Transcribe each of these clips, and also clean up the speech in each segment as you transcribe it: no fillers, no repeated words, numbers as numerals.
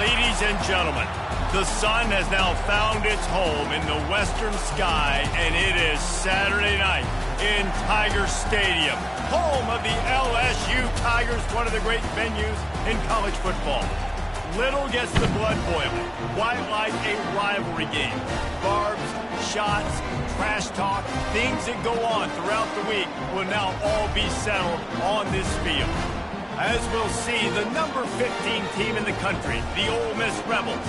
Ladies and gentlemen, the sun has now found its home in the western sky, and it is Saturday night in Tiger Stadium, home of the LSU Tigers, one of the great venues in college football. Little gets the blood boiling. Why like a rivalry game? Barbs, shots, trash talk, things that go on throughout the week will now all be settled on this field. As we'll see, the number 15 team in the country, the Ole Miss Rebels,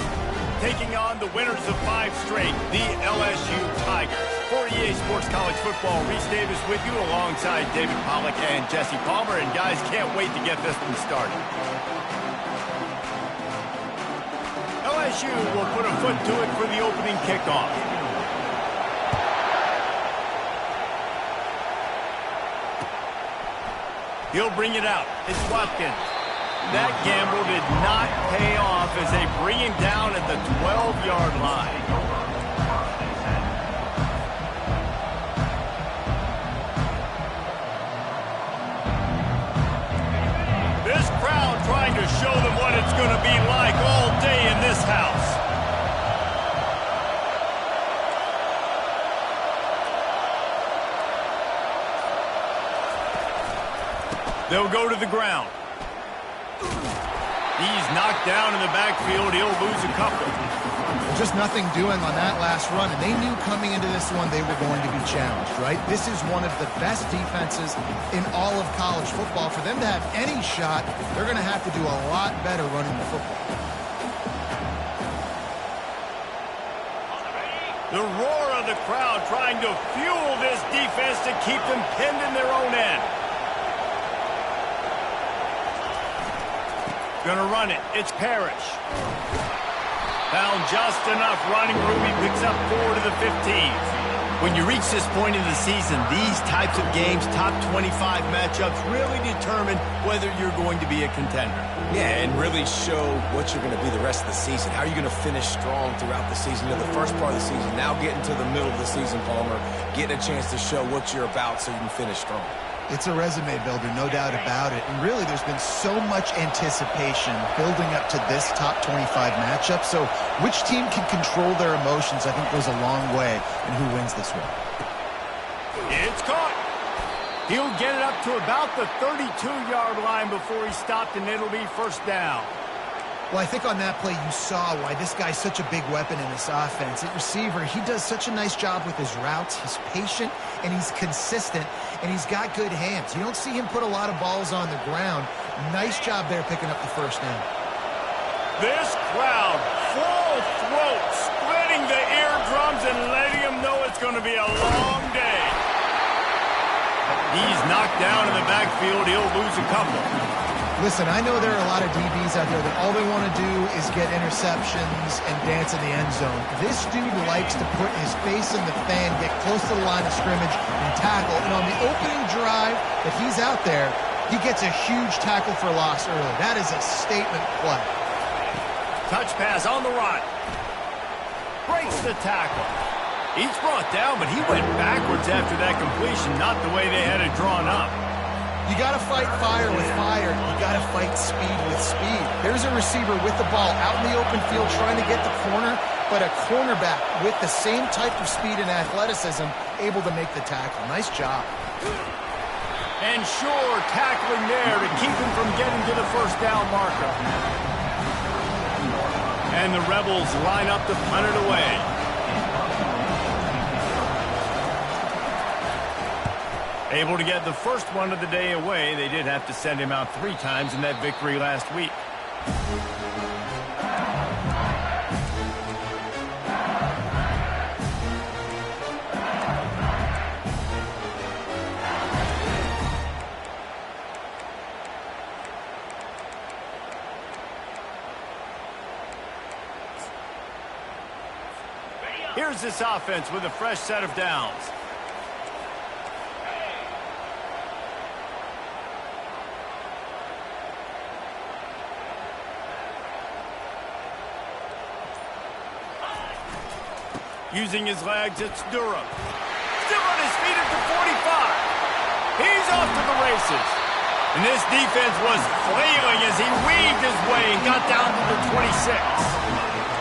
taking on the winners of 5 straight, the LSU Tigers. For EA Sports College Football, Reese Davis with you alongside David Pollack and Jesse Palmer. And guys, can't wait to get this one started. LSU will put a foot to it for the opening kickoff. He'll bring it out. It's Watkins. That gamble did not pay off as they bring him down at the 12-yard line. This crowd trying to show them what it's going to be like all day in this house. They'll go to the ground. He's knocked down in the backfield. He'll lose a couple. Just nothing doing on that last run, and they knew coming into this one they were going to be challenged, right? This is one of the best defenses in all of college football. For them to have any shot, they're going to have to do a lot better running the football. The roar of the crowd trying to fuel this defense to keep them pinned in their own end. Gonna run it. It's Parrish. Found just enough running room. He picks up 4 to the 15. When you reach this point in the season, these types of games, top 25 matchups, really determine whether you're going to be a contender. Yeah, and really show what you're going to be the rest of the season. How are you going to finish strong throughout the season? You know, the first part of the season, now getting to the middle of the season, Palmer, getting a chance to show what you're about so you can finish strong. It's a resume builder, no doubt about it. And really, there's been so much anticipation building up to this top 25 matchup. So which team can control their emotions, I think, goes a long way in who wins this one. It's caught. He'll get it up to about the 32-yard line before he stopped, and it'll be first down. Well, I think on that play you saw why this guy's such a big weapon in this offense. At receiver, he does such a nice job with his routes. He's patient, and he's consistent, and he's got good hands. You don't see him put a lot of balls on the ground. Nice job there picking up the first down. This crowd, full throat, splitting the eardrums and letting them know it's going to be a long day. He's knocked down in the backfield. He'll lose a couple. Listen, I know there are a lot of DBs out there that all they want to do is get interceptions and dance in the end zone. This dude likes to put his face in the fan, get close to the line of scrimmage, and tackle. And on the opening drive that he's out there, he gets a huge tackle for loss early. That is a statement play. Touch pass on the run. Breaks the tackle. He's brought down, but he went backwards after that completion, not the way they had it drawn up. You got to fight fire with fire. You got to fight speed with speed. There's a receiver with the ball out in the open field trying to get the corner, but a cornerback with the same type of speed and athleticism able to make the tackle. Nice job. And sure, tackling there to keep him from getting to the first down marker. And the Rebels line up to punt it away. Able to get the first one of the day away. They did have to send him out 3 times in that victory last week. Here's this offense with a fresh set of downs. Using his legs, it's Durham. Still on his feet at the 45. He's off to the races. And this defense was flailing as he weaved his way and got down to the 26.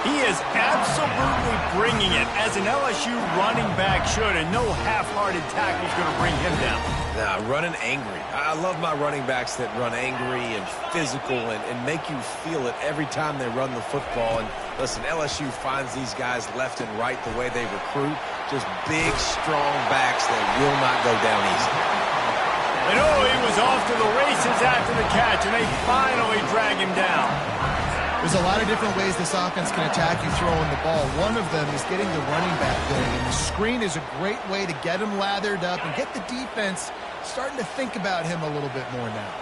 He is absolutely bringing it, as an LSU running back should, and no half-hearted tackle is going to bring him down. Nah, running angry. I love my running backs that run angry and physical and make you feel it every time they run the football. And listen, LSU finds these guys left and right the way they recruit. Just big, strong backs that will not go down easy. And he was off to the races after the catch, and they finally drag him down. There's a lot of different ways this offense can attack you throwing the ball. One of them is getting the running back going, and the screen is a great way to get him lathered up and get the defense starting to think about him a little bit more now.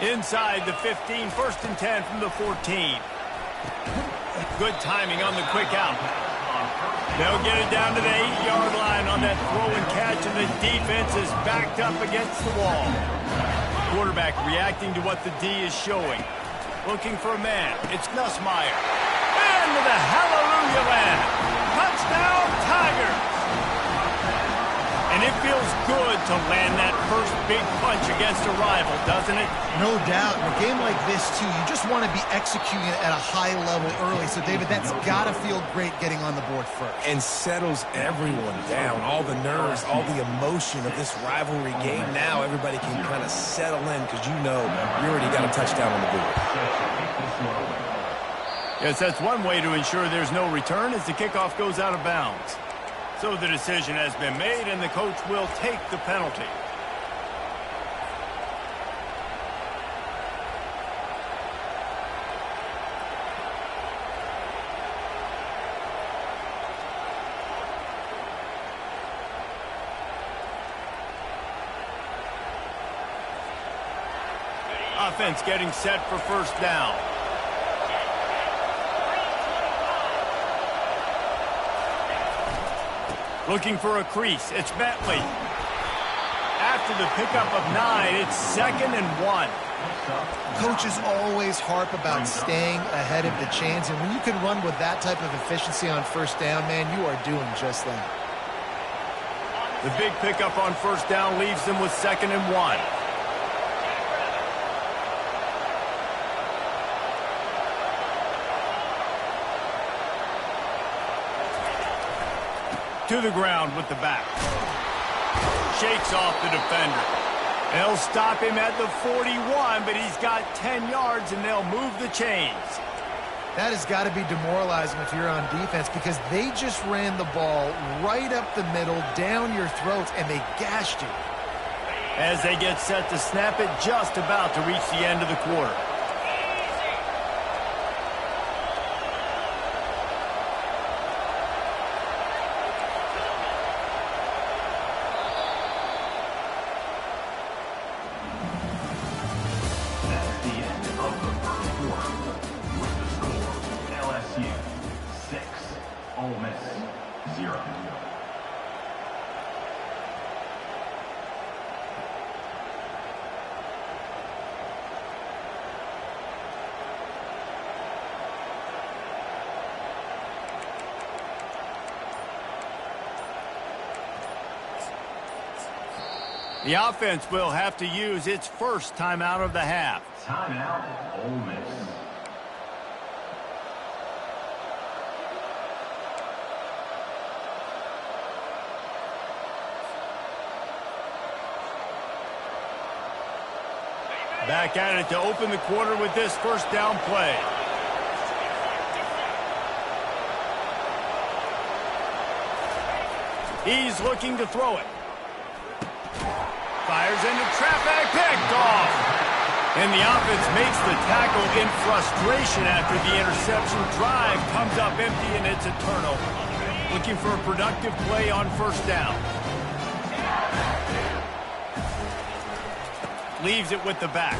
Inside the 15, 1st and 10 from the 14. Good timing on the quick out. They'll get it down to the 8-yard line on that throw and catch, and the defense is backed up against the wall. Quarterback reacting to what the D is showing. Looking for a man. It's Nussmeier. Into the hallelujah land. Touchdown, Tigers. And it feels good to land that first big punch against a rival, doesn't it? No doubt. In a game like this, too, you just want to be executing it at a high level early. So, David, that's got to feel great getting on the board first. And settles everyone down. All the nerves, all the emotion of this rivalry game. Now everybody can kind of settle in because you know you already got a touchdown on the board. Yes, that's one way to ensure there's no return as the kickoff goes out of bounds. So the decision has been made, and the coach will take the penalty. Offense getting set for first down. Looking for a crease. It's Bentley. After the pickup of 9, it's 2nd and 1. Coaches always harp about staying ahead of the chains, and when you can run with that type of efficiency on first down, man, you are doing just that. The big pickup on first down leaves them with 2nd and 1. To the ground with the back. Shakes off the defender. They'll stop him at the 41, but he's got 10 yards, and they'll move the chains. That has got to be demoralizing if you're on defense because they just ran the ball right up the middle, down your throats, and they gashed you. As they get set to snap it, just about to reach the end of the quarter. The offense will have to use its first timeout of the half. Timeout, Ole Miss. Back at it to open the quarter with this first down play. He's looking to throw it. Fires into traffic, picked off. And the offense makes the tackle in frustration after the interception. Drive comes up empty, and it's a turnover. Looking for a productive play on first down. Leaves it with the back.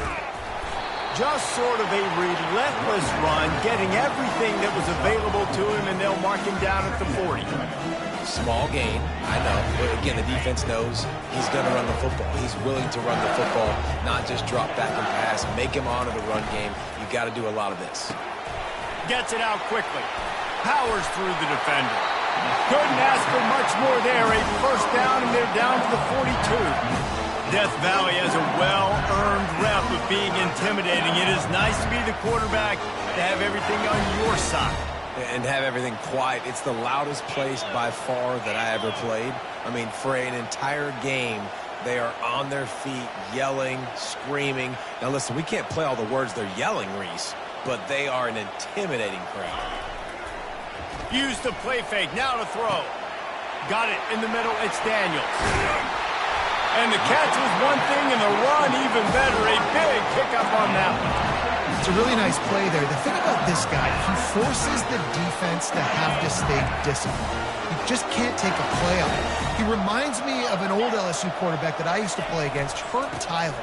Just sort of a relentless run, getting everything that was available to him, and they'll mark him down at the 40. Small gain, I know. But again, the defense knows he's going to run the football. He's willing to run the football, not just drop back and pass. Make him honor the run game. You got to do a lot of this. Gets it out quickly. Powers through the defender. Couldn't ask for much more there. A first down, and they're down to the 42. Death Valley has a well-earned rep of being intimidating. It is nice to be the quarterback, to have everything on your side. And have everything quiet. It's the loudest place by far that I ever played. I mean, for an entire game, they are on their feet, yelling, screaming. Now listen, we can't play all the words they're yelling, Reese, but they are an intimidating crowd. Use the play fake, now to throw. Got it in the middle, it's Daniels. And the catch was one thing, and the run even better. A big pickup on that one. It's a really nice play there. The thing about this guy, he forces the defense to have to stay disciplined. You just can't take a play on it. He reminds me of an old LSU quarterback that I used to play against, Herb Tyler.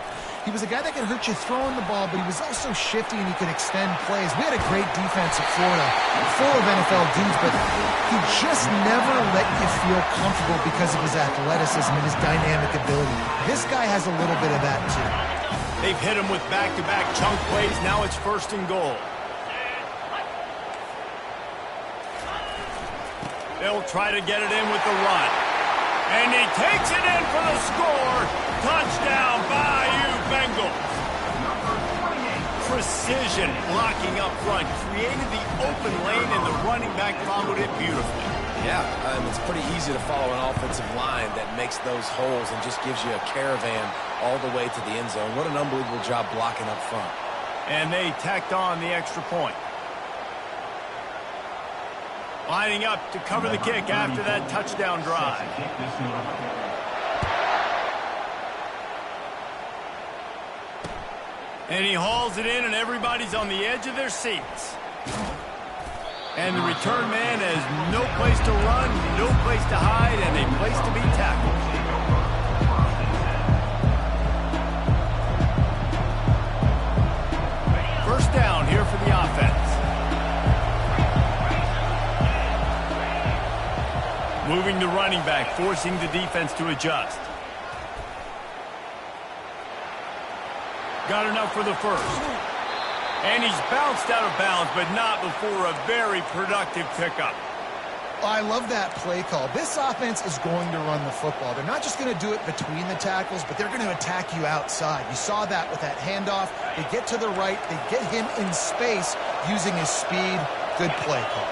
He was a guy that could hurt you throwing the ball, but he was also shifty and he could extend plays. We had a great defense at Florida, full of NFL dudes, but he just never let you feel comfortable because of his athleticism and his dynamic ability. This guy has a little bit of that too. They've hit him with back-to-back chunk plays. Now it's 1st and goal. They'll try to get it in with the run. And he takes it in for the score. Touchdown, Bayou Bengals. Precision blocking up front. Created the open lane, and the running back followed it beautifully. Yeah, it's pretty easy to follow an offensive line that makes those holes and just gives you a caravan all the way to the end zone. What an unbelievable job blocking up front. And they tacked on the extra point. Lining up to cover the kick after that touchdown drive. And he hauls it in, and everybody's on the edge of their seats. And the return man has no place to run, no place to hide, and a place to be tackled. First down here for the offense. Moving the running back, forcing the defense to adjust. Got enough for the first. And he's bounced out of bounds, but not before a very productive pickup. I love that play call. This offense is going to run the football. They're not just going to do it between the tackles, but they're going to attack you outside. You saw that with that handoff. They get to the right. They get him in space using his speed. Good play call.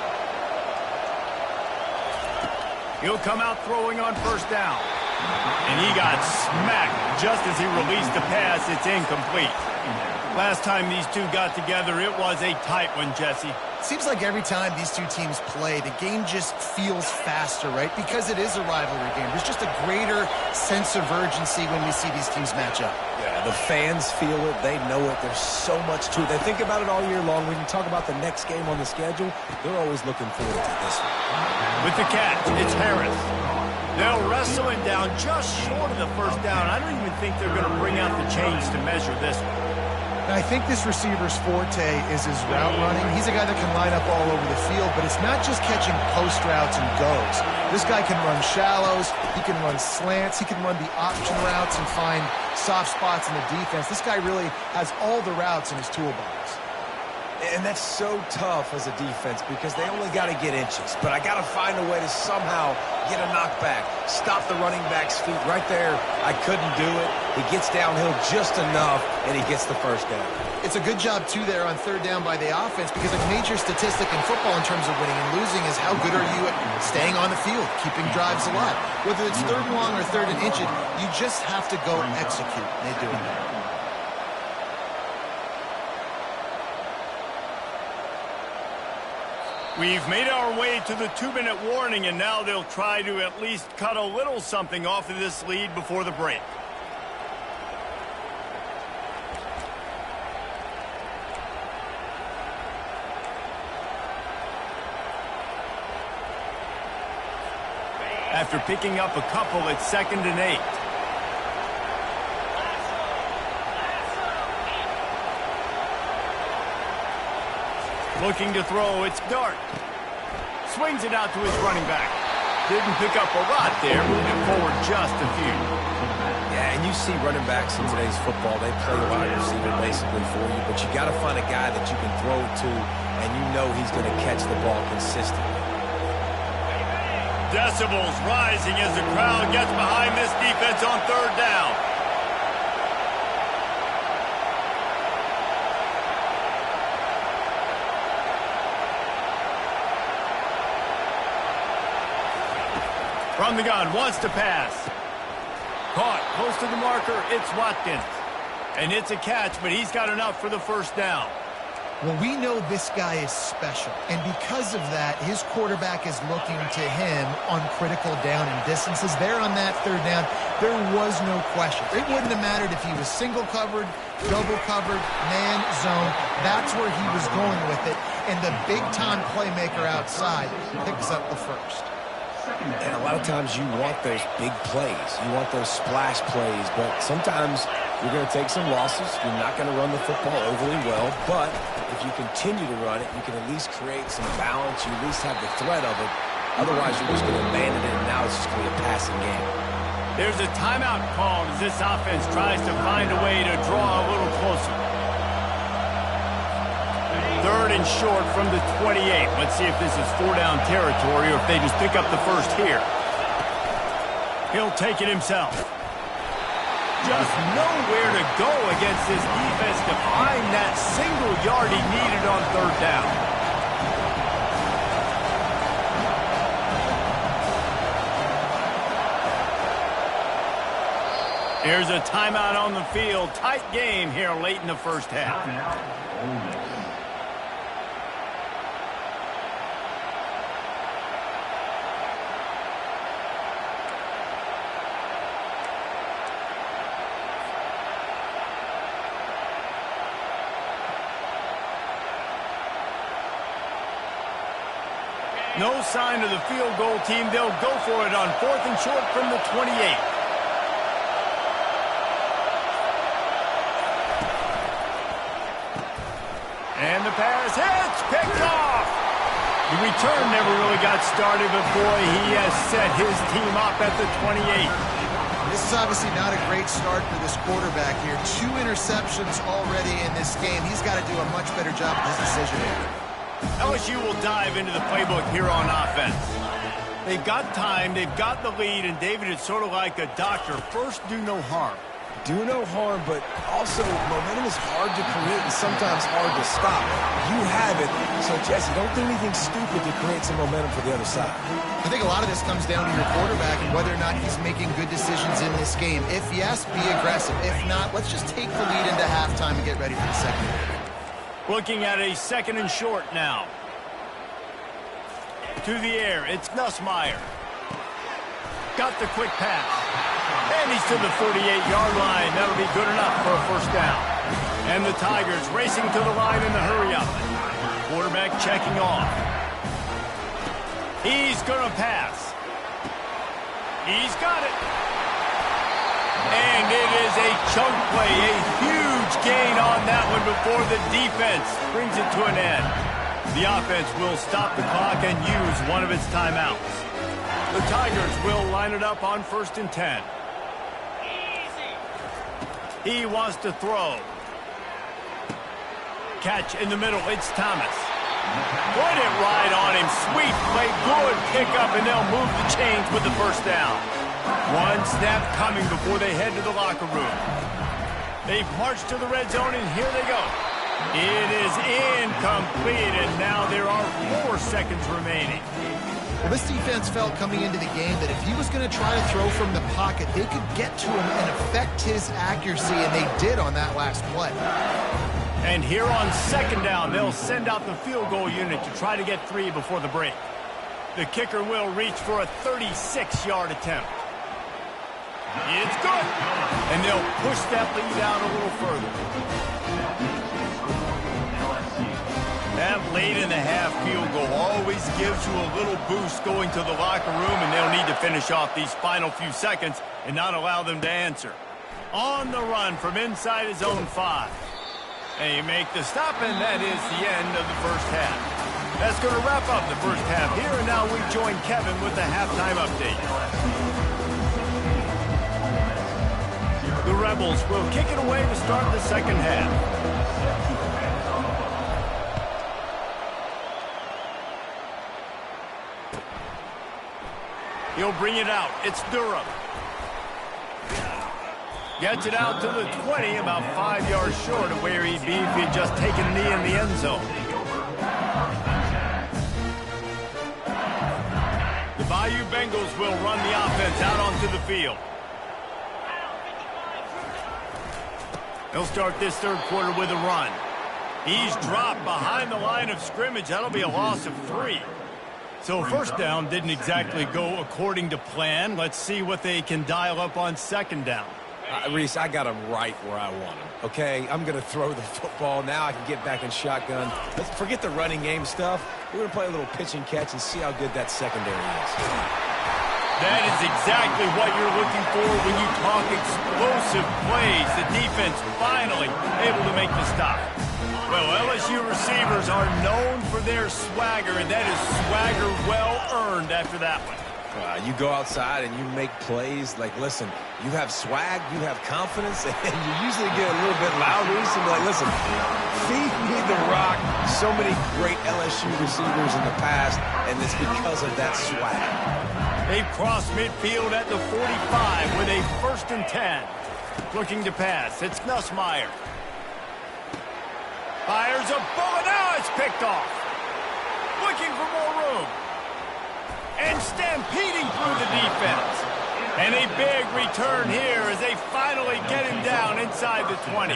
He'll come out throwing on first down. And he got smacked just as he released the pass. It's incomplete. Last time these two got together, it was a tight one, Jesse. Seems like every time these two teams play, the game just feels faster, right? Because it is a rivalry game. There's just a greater sense of urgency when we see these teams match up. Yeah, the fans feel it. They know it. There's so much to it. They think about it all year long. When you talk about the next game on the schedule, they're always looking forward to this one. With the catch, it's Harris. They'll wrestle him down just short of the first down. I don't even think they're going to bring out the chains to measure this one. And I think this receiver's forte is his route running. He's a guy that can line up all over the field, but it's not just catching post routes and goes. This guy can run shallows, he can run slants, he can run the option routes and find soft spots in the defense. This guy really has all the routes in his toolbox. And that's so tough as a defense because they only got to get inches. But I got to find a way to somehow get a knockback, stop the running back's feet. Right there, I couldn't do it. He gets downhill just enough, and he gets the first down. It's a good job, too, there on third down by the offense because a major statistic in football in terms of winning and losing is how good are you at staying on the field, keeping drives alive. Whether it's third and long or third and inches, you just have to go execute. They do it. We've made our way to the 2-minute warning, and now they'll try to at least cut a little something off of this lead before the break. After picking up a couple, it's 2nd and 8. Looking to throw, it's Dart. Swings it out to his running back. Didn't pick up a lot there, moving forward just a few. Yeah, and you see running backs in today's football, they play wide receiver basically for you, but you got to find a guy that you can throw it to, and you know he's going to catch the ball consistently. Decibels rising as the crowd gets behind this defense on third down. From the gun, wants to pass. Caught, close to the marker, it's Watkins. And it's a catch, but he's got enough for the first down. Well, we know this guy is special, and because of that, his quarterback is looking to him on critical down and distances. There on that third down, there was no question. It wouldn't have mattered if he was single covered, double covered, man, zone. That's where he was going with it, and the big-time playmaker outside picks up the first. And a lot of times you want those big plays. You want those splash plays, but sometimes you're going to take some losses. You're not going to run the football overly well, but if you continue to run it, you can at least create some balance. You at least have the threat of it. Otherwise, you're just going to abandon it, and now it's just going to be a passing game. There's a timeout called as this offense tries to find a way to draw a little closer. Third and short from the 28. Let's see if this is four-down territory or if they just pick up the first here. He'll take it himself. Just nowhere to go against this defense to find that single yard he needed on third down. Here's a timeout on the field. Tight game here late in the first half. No sign of the field goal team. They'll go for it on fourth and short from the 28. And the pass hits, picked off. The return never really got started, but boy, he has set his team up at the 28. This is obviously not a great start for this quarterback here. 2 interceptions already in this game. He's got to do a much better job with his decision making. LSU will dive into the playbook here on offense. They've got time, they've got the lead, and David, it's sort of like a doctor. First, do no harm. Do no harm, but also momentum is hard to create and sometimes hard to stop. You have it, so Jesse, don't do anything stupid to create some momentum for the other side. I think a lot of this comes down to your quarterback and whether or not he's making good decisions in this game. If yes, be aggressive. If not, let's just take the lead into halftime and get ready for the second half. Looking at a second and short now. To the air, it's Nussmeier. Got the quick pass. And he's to the 48-yard line. That'll be good enough for a first down. And the Tigers racing to the line in the hurry-up. Quarterback checking off. He's going to pass. He's got it. And it is a chunk play, a huge gain on that one before the defense brings it to an end. The offense will stop the clock and use one of its timeouts. The Tigers will line it up on 1st and 10. He wants to throw. Catch in the middle, it's Thomas. Put it right on him, sweet play, good pickup, and they'll move the chains with the first down. One snap coming before they head to the locker room. They've marched to the red zone, and here they go. It is incomplete, and now there are 4 seconds remaining. Well, this defense felt coming into the game that if he was going to try to throw from the pocket, they could get to him and affect his accuracy, and they did on that last play. And here on second down, they'll send out the field goal unit to try to get 3 before the break. The kicker will reach for a 36-yard attempt. It's good. And they'll push that lead out a little further. That late in the half field goal always gives you a little boost going to the locker room, and they'll need to finish off these final few seconds and not allow them to answer. On the run from inside his own 5. They make the stop, and that is the end of the first half. That's going to wrap up the first half here, and now we join Kevin with the halftime update. The Rebels will kick it away to start the second half. He'll bring it out. It's Durham. Gets it out to the 20, about 5 yards short of where he'd be if he'd just taken a knee in the end zone. The Bayou Bears Bengals will run the offense out onto the field. They'll start this third quarter with a run. He's dropped behind the line of scrimmage. That'll be a loss of 3. So first down didn't exactly go according to plan. Let's see what they can dial up on second down. Reese, I got him right where I want him, okay? I'm going to throw the football. Now I can get back in shotgun. Let's forget the running game stuff. We're going to play a little pitch and catch and see how good that secondary is. That is exactly what you're looking for when you talk explosive plays. The defense finally able to make the stop. Well, LSU receivers are known for their swagger, and that is swagger well-earned after that one. You go outside and you make plays. Like, listen, you have swag, you have confidence, and you usually get a little bit loud, Reese, and be like, listen, feed me the rock. So many great LSU receivers in the past, and it's because of that swag. They've crossed midfield at the 45 with a 1st and 10. Looking to pass. It's Nussmeier. Fires a bullet. Now it's picked off. Looking for more room. And stampeding through the defense. And a big return here as they finally get him down inside the 20.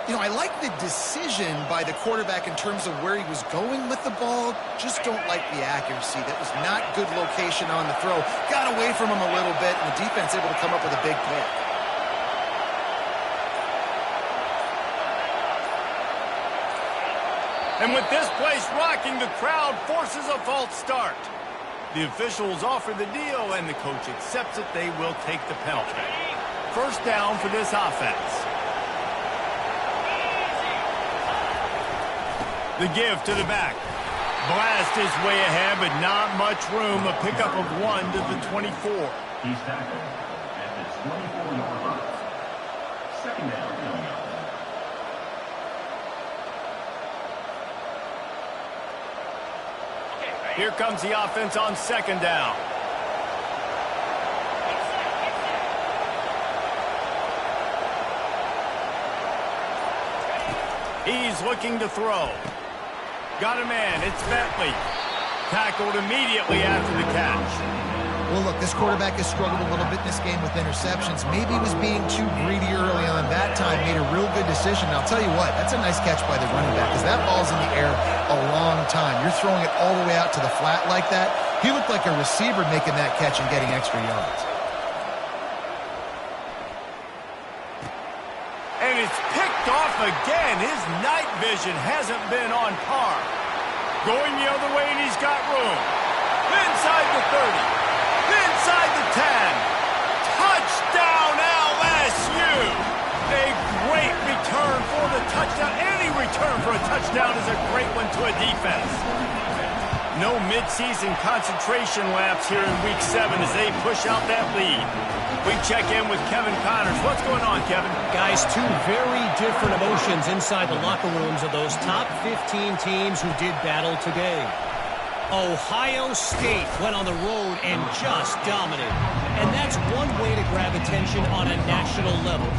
You know, I like the decision by the quarterback in terms of where he was going with the ball. Just don't like the accuracy. That was not good location on the throw. Got away from him a little bit, and the defense able to come up with a big pick. And with this place rocking, the crowd forces a false start. The officials offer the deal, and the coach accepts it. They will take the penalty. First down for this offense. The give to the back. Blast his way ahead, but not much room. A pickup of 1 to the 24. He's tackled at the 24-yard line. Second down coming up. Here comes the offense on second down. He's looking to throw. Got a man. It's Bentley. Tackled immediately after the catch. Well, look, this quarterback has struggled a little bit in this game with interceptions. Maybe he was being too greedy early on. That time made a real good decision. Now, I'll tell you what, that's a nice catch by the running back because that ball's in the air a long time. You're throwing it all the way out to the flat like that. He looked like a receiver making that catch and getting extra yards. And it's picked off again. His night vision hasn't been on par. Going the other way, and he's got room. Inside the 30. Inside the 10. Touchdown, LSU. A great return for the touchdown. Any return for a touchdown is a great one to a defense. No midseason concentration laps here in Week 7 as they push out that lead. We check in with Kevin Connors. What's going on, Kevin? Guys, two very different emotions inside the locker rooms of those top 15 teams who did battle today. Ohio State went on the road and just dominated. And that's one way to grab attention on a national level.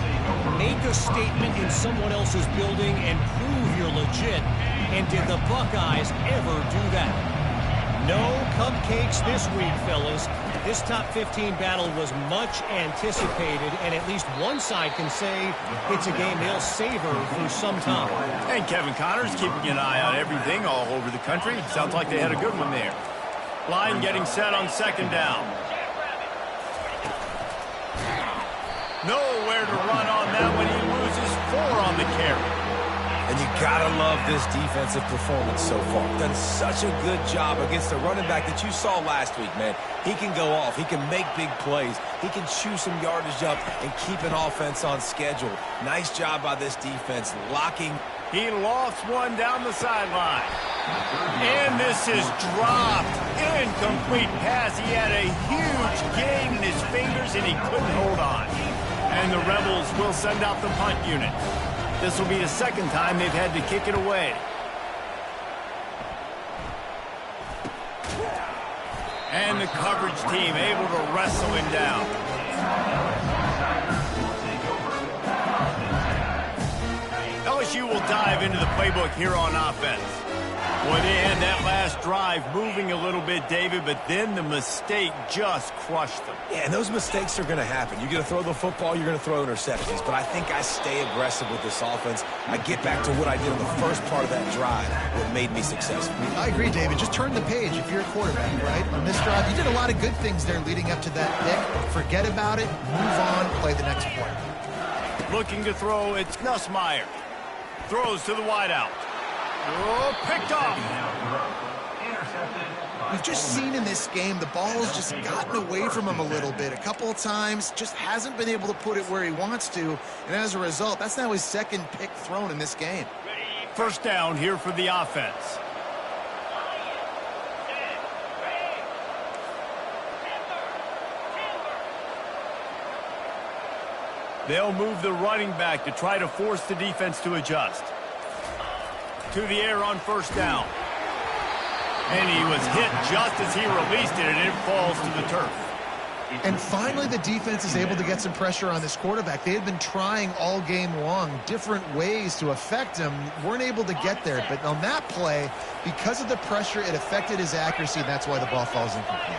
Make a statement in someone else's building and prove you're legit. And did the Buckeyes ever do that? No cupcakes this week, fellas. This top 15 battle was much anticipated, and at least one side can say it's a game they'll savor for some time. And Kevin Connors keeping an eye on everything all over the country. Sounds like they had a good one there. Line getting set on second down. Nowhere to run on that one. He loses 4 on the carry. And you gotta love this defensive performance so far. Done such a good job against the running back that you saw last week, man. He can go off. He can make big plays. He can chew some yardage up and keep an offense on schedule. Nice job by this defense, locking. He lost one down the sideline. And this is dropped. Incomplete pass. He had a huge gain in his fingers, and he couldn't hold on. And the Rebels will send out the punt unit. This will be the second time they've had to kick it away. And the coverage team able to wrestle him down. LSU will dive into the playbook here on offense. Well, they had that last drive moving a little bit, David, but then the mistake just crushed them. Yeah, and those mistakes are going to happen. You're going to throw the football, you're going to throw interceptions. But I think I stay aggressive with this offense. I get back to what I did in the first part of that drive, what made me successful. I agree, David. Just turn the page if you're a quarterback, right? On this drive, you did a lot of good things there leading up to that pick. Forget about it, move on, play the next play. Looking to throw, it's Nussmeier. Throws to the wideout. Oh, picked off. We've just seen in this game the ball has just gotten away from him a little bit. A couple of times, just hasn't been able to put it where he wants to. And as a result, that's now his second pick thrown in this game. First down here for the offense. They'll move the running back to try to force the defense to adjust. To the air on first down. And he was hit just as he released it, and it falls to the turf. And finally, the defense is able to get some pressure on this quarterback. They had been trying all game long different ways to affect him. Weren't able to get there. But on that play, because of the pressure, it affected his accuracy, and that's why the ball falls incomplete.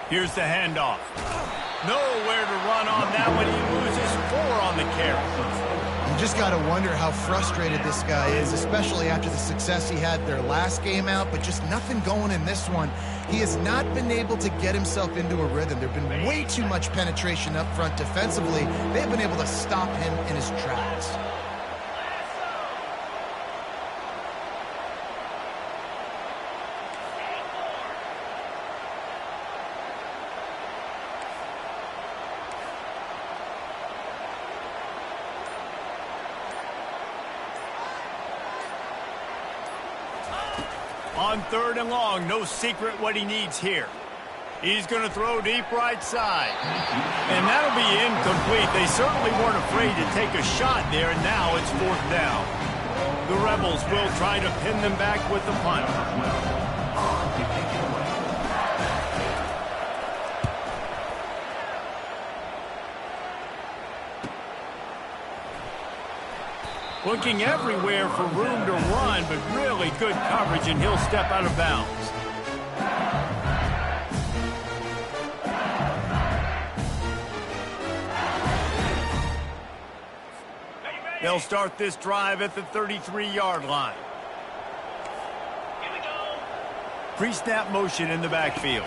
Here's the handoff. Nowhere to run on that one. He loses 4 on the carry. You just got to wonder how frustrated this guy is, especially after the success he had their last game out, but just nothing going in this one. He has not been able to get himself into a rhythm. There's been way too much penetration up front defensively. They've been able to stop him in his tracks. On third and long, no secret what he needs here. He's going to throw deep right side. And that'll be incomplete. They certainly weren't afraid to take a shot there, and now it's fourth down. The Rebels will try to pin them back with the punt. Looking everywhere for room to run, but really good coverage, and he'll step out of bounds. They'll start this drive at the 33-yard line. Pre-snap motion in the backfield.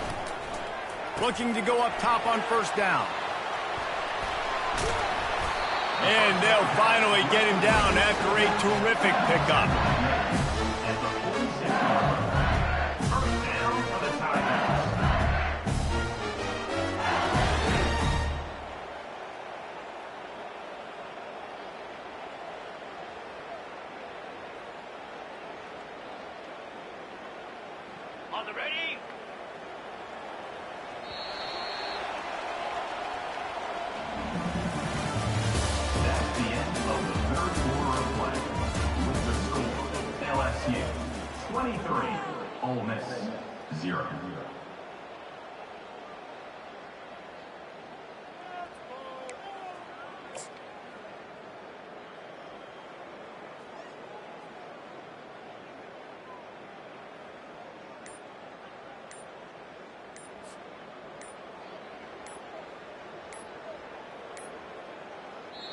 Looking to go up top on first down. And they'll finally get him down after a terrific pickup. First down for the Tigers. On the ready. LSU 23, Ole Miss 0.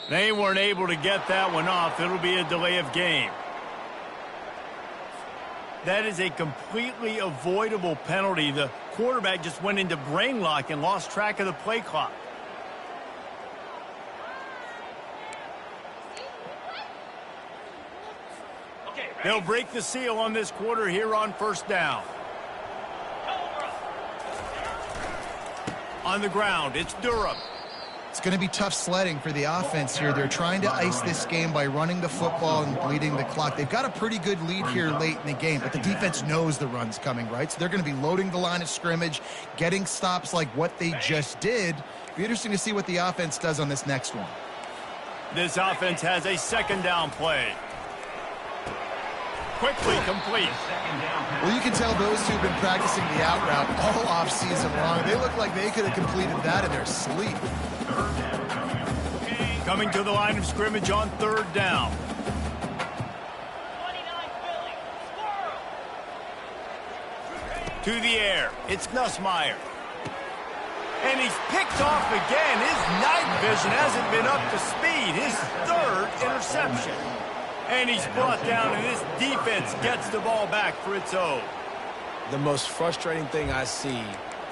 They weren't able to get that one off. It'll be a delay of game. That is a completely avoidable penalty. The quarterback just went into brain lock and lost track of the play clock. They'll break the seal on this quarter here on first down. On the ground, it's Durham. It's going to be tough sledding for the offense here. They're trying to ice this game by running the football and bleeding the clock. They've got a pretty good lead here late in the game, but the defense knows the run's coming, right? So they're going to be loading the line of scrimmage, getting stops like what they just did. It'll be interesting to see what the offense does on this next one. This offense has a second down play. Quickly complete. Well, you can tell those two have been practicing the out route all offseason long. They look like they could have completed that in their sleep. Coming to the line of scrimmage on third down. To the air. It's Nussmeier. And he's picked off again. His night vision hasn't been up to speed. His third interception. And he's brought down, and this defense gets the ball back for its own. The most frustrating thing I see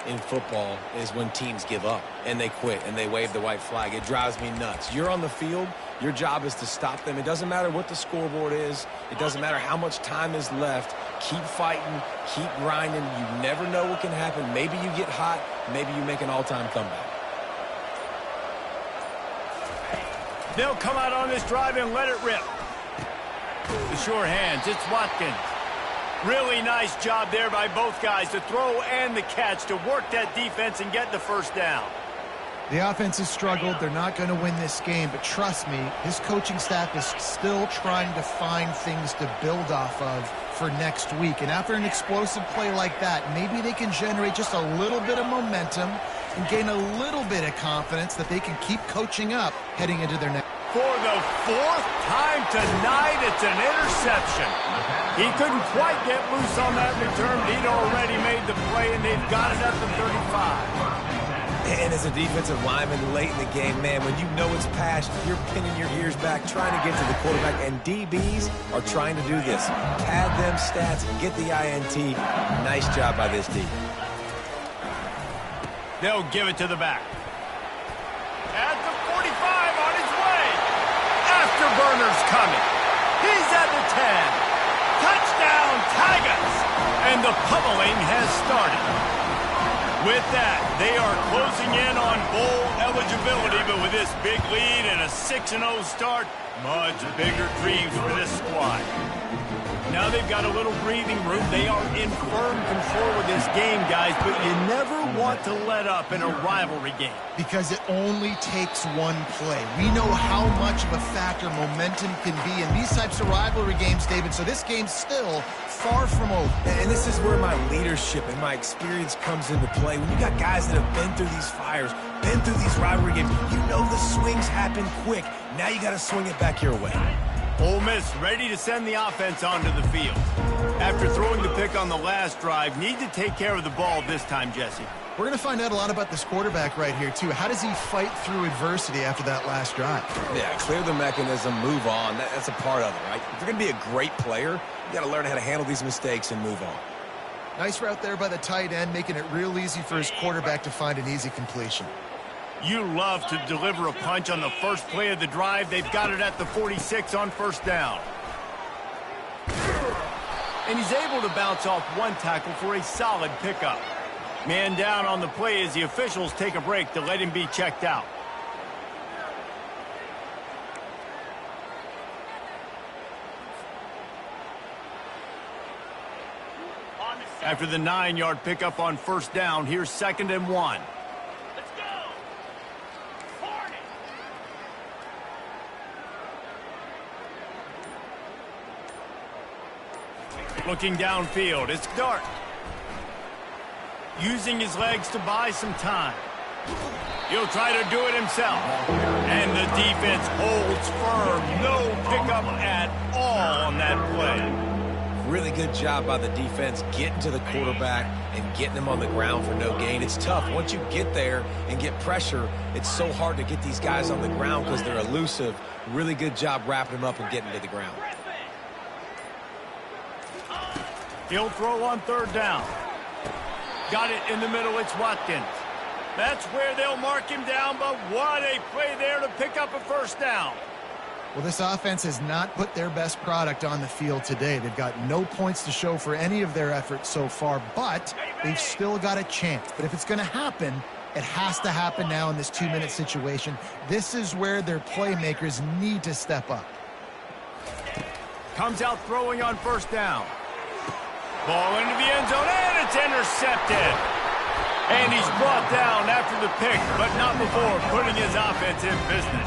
in football is when teams give up and they quit and they wave the white flag. It drives me nuts. You're on the field. Your job is to stop them. It doesn't matter what the scoreboard is. It doesn't matter how much time is left. Keep fighting. Keep grinding. You never know what can happen. Maybe you get hot. Maybe you make an all-time comeback. They'll come out on this drive and let it rip. The sure hands. It's Watkins. Really nice job there by both guys, the throw and the catch, to work that defense and get the first down. The offense has struggled. They're not going to win this game, but trust me, his coaching staff is still trying to find things to build off of for next week. And after an explosive play like that, maybe they can generate just a little bit of momentum and gain a little bit of confidence that they can keep coaching up heading into their next. For the fourth time tonight, it's an interception. He couldn't quite get loose on that return. He'd already made the play, and they've got it at the 35. And as a defensive lineman late in the game, man, when you know it's past, you're pinning your ears back, trying to get to the quarterback, and DBs are trying to do this. Pad them stats, get the INT. Nice job by this D. They'll give it to the back. At the 45, on his way. Afterburner's coming. He's at the 10. Touchdown, Tigers! And the pummeling has started. With that, they are closing in on bowl eligibility, but with this big lead and a 6-0 start, much bigger dreams for this squad. Now they've got a little breathing room. They are in firm control of this game, guys, but you never want to let up in a rivalry game. Because it only takes one play. We know how much of a factor momentum can be in these types of rivalry games, David, so this game's still far from over. And this is where my leadership and my experience comes into play. When you got guys that have been through these fires, been through these rivalry games, you know the swings happen quick. Now you got to swing it back your way. Ole Miss ready to send the offense onto the field. After throwing the pick on the last drive, need to take care of the ball this time, Jesse. We're going to find out a lot about this quarterback right here, too. How does he fight through adversity after that last drive? Yeah, clear the mechanism, move on. That's a part of it, right? If you're going to be a great player, you got to learn how to handle these mistakes and move on. Nice route there by the tight end, making it real easy for his quarterback to find an easy completion. You love to deliver a punch on the first play of the drive. They've got it at the 46 on first down. And he's able to bounce off one tackle for a solid pickup. Man down on the play as the officials take a break to let him be checked out. After the 9-yard pickup on first down, here's 2nd and 1. Looking downfield, it's Dart. Using his legs to buy some time. He'll try to do it himself. And the defense holds firm. No pickup at all on that play. Really good job by the defense getting to the quarterback and getting him on the ground for no gain. It's tough. Once you get there and get pressure, it's so hard to get these guys on the ground because they're elusive. Really good job wrapping them up and getting to the ground. He'll throw on third down. Got it in the middle. It's Watkins. That's where they'll mark him down, but what a play there to pick up a first down. Well, this offense has not put their best product on the field today. They've got no points to show for any of their efforts so far, but they've still got a chance. But if it's going to happen, it has to happen now in this 2-minute situation. This is where their playmakers need to step up. Comes out throwing on first down. Ball into the end zone, and it's intercepted. And he's brought down after the pick, but not before putting his offense in business.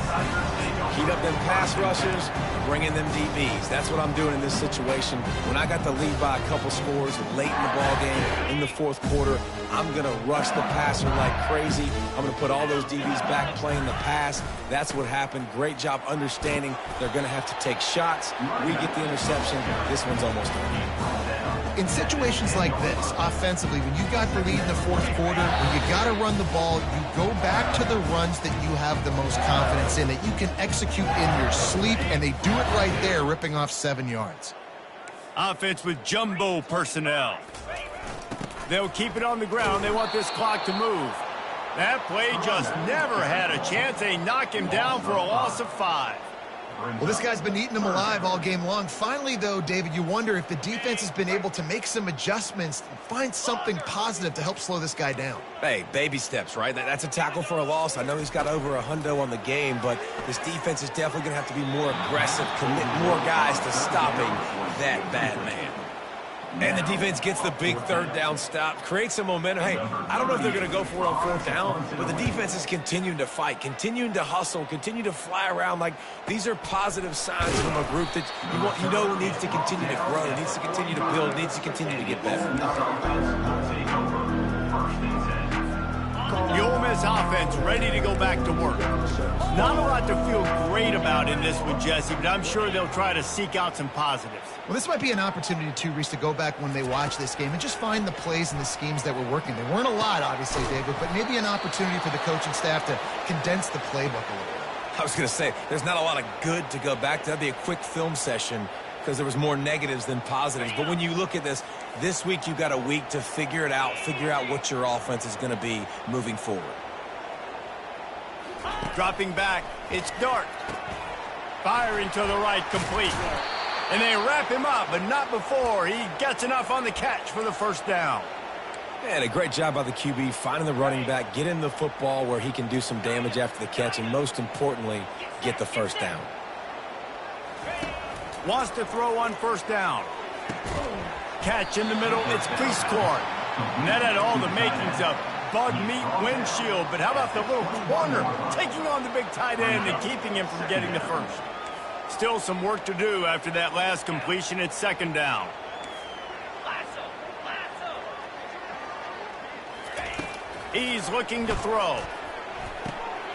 Heat up them pass rushers, bring in them DBs. That's what I'm doing in this situation. When I got the lead by a couple scores late in the ball game, in the fourth quarter, I'm going to rush the passer like crazy. I'm going to put all those DBs back playing the pass. That's what happened. Great job understanding they're going to have to take shots. We get the interception. This one's almost done. In situations like this, offensively, when you got the lead in the fourth quarter, when you got to run the ball, you go back to the runs that you have the most confidence in, that you can execute in your sleep, and they do it right there, ripping off 7 yards. Offense with jumbo personnel. They'll keep it on the ground. They want this clock to move. That play just never had a chance. They knock him down for a loss of 5. Well, this guy's been eating them alive all game long. Finally, though, David, you wonder if the defense has been able to make some adjustments and find something positive to help slow this guy down. Hey, baby steps, right? That's a tackle for a loss. I know he's got over a hundo on the game, but this defense is definitely going to have to be more aggressive, commit more guys to stopping that bad man. And the defense gets the big third down stop, creates some momentum. Hey, I don't know if they're going to go for it on fourth down, but the defense is continuing to fight, continuing to hustle, continue to fly around. Like, these are positive signs from a group that you know needs to continue to grow, needs to continue to build, needs to continue to get better. The Ole Miss offense ready to go back to work. Not a lot to feel great about in this one, Jesse, but I'm sure they'll try to seek out some positives. Well, this might be an opportunity, too, Reese, to go back when they watch this game and just find the plays and the schemes that were working. There weren't a lot, obviously, David, but maybe an opportunity for the coaching staff to condense the playbook a little bit. I was going to say, there's not a lot of good to go back to. That'd be a quick film session because there was more negatives than positives. But when you look at this week you've got a week to figure it out, figure out what your offense is going to be moving forward. Dropping back, it's Dart. Firing to the right, complete. And they wrap him up, but not before he gets enough on the catch for the first down. And a great job by the QB, finding the running back, get him the football where he can do some damage after the catch, and most importantly, get the first down. Wants to throw on first down. Catch in the middle, it's Cleescourt. And that had all the makings of bug meat windshield, but how about the little corner taking on the big tight end and keeping him from getting the first? Still some work to do after that last completion. It's second down. He's looking to throw.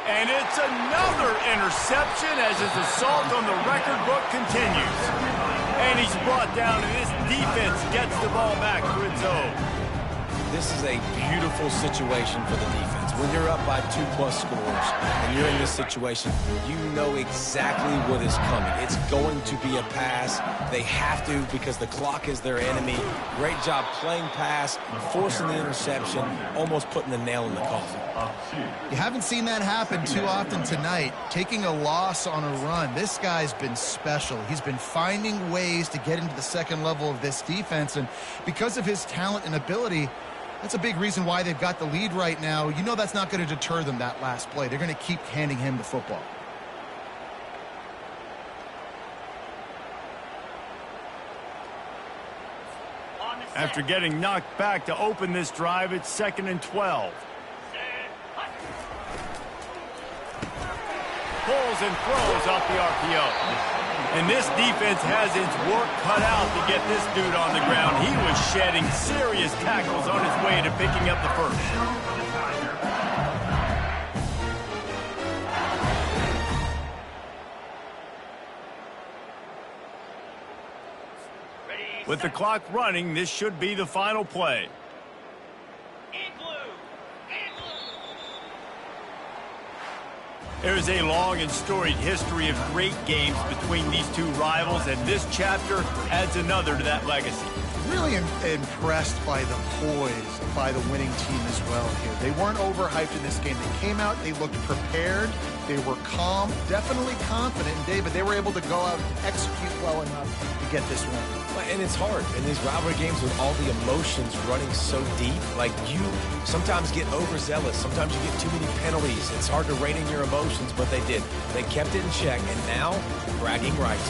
And it's another interception as his assault on the record book continues. And he's brought down, and this defense gets the ball back for its own. This is a beautiful situation for the defense. When you're up by 2+ scores and you're in this situation, you know exactly what is coming. It's going to be a pass. They have to because the clock is their enemy. Great job playing pass, forcing the interception, almost putting the nail in the coffin. You haven't seen that happen too often tonight, taking a loss on a run. This guy's been special. He's been finding ways to get into the second level of this defense, and because of his talent and ability, that's a big reason why they've got the lead right now. You know that's not going to deter them, that last play. They're going to keep handing him the football. After getting knocked back to open this drive, it's 2nd and 12. Pulls and throws off the RPO. And this defense has its work cut out to get this dude on the ground. He was shedding serious tackles on his way to picking up the first. With the clock running, this should be the final play. There's a long and storied history of great games between these two rivals, and this chapter adds another to that legacy. Really impressed by the poise by the winning team as well here. They weren't overhyped in this game. They came out, they looked prepared, they were calm, definitely confident, and David, they were able to go out and execute well enough to get this win. And it's hard in these rivalry games with all the emotions running so deep. Like, you sometimes get overzealous. Sometimes you get too many penalties. It's hard to rein in your emotions, but they did. They kept it in check, and now bragging rights.